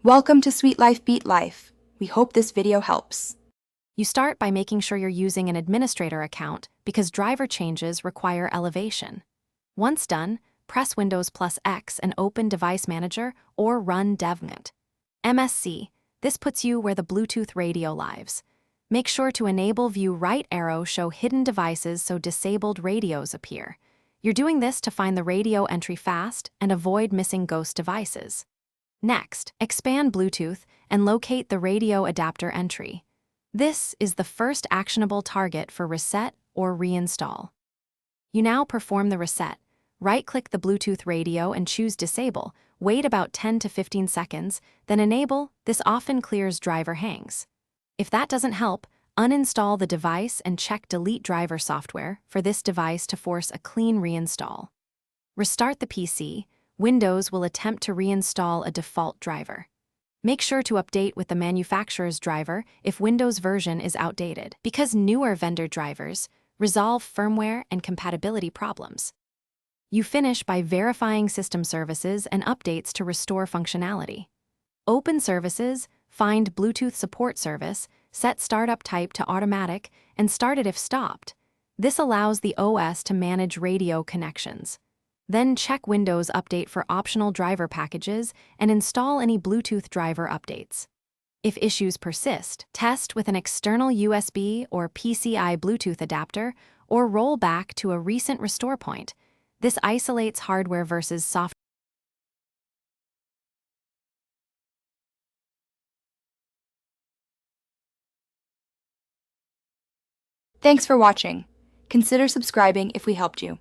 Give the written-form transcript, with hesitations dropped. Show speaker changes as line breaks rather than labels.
Welcome to Sweet Life Beat Life. We hope this video helps.
You start by making sure you're using an administrator account because driver changes require elevation. Once done, press Windows plus X and open Device Manager or run devnet. MSC, this puts you where the Bluetooth radio lives. Make sure to enable View Right Arrow Show Hidden Devices so disabled radios appear. You're doing this to find the radio entry fast and avoid missing ghost devices. Next, expand Bluetooth and locate the radio adapter entry. This is the first actionable target for reset or reinstall. You now perform the reset. Right-click the Bluetooth radio and choose Disable. Wait about 10 to 15 seconds, then Enable. This often clears driver hangs. If that doesn't help, uninstall the device and check Delete Driver software for this device to force a clean reinstall. Restart the PC. Windows will attempt to reinstall a default driver. Make sure to update with the manufacturer's driver if Windows version is outdated, because newer vendor drivers resolve firmware and compatibility problems. You finish by verifying system services and updates to restore functionality. Open Services, find Bluetooth Support Service, set Startup Type to Automatic, and start it if stopped. This allows the OS to manage radio connections. Then check Windows Update for optional driver packages and install any Bluetooth driver updates. If issues persist, test with an external USB or PCI Bluetooth adapter or roll back to a recent restore point. This isolates hardware versus software.
Thanks for watching. Consider subscribing if we helped you.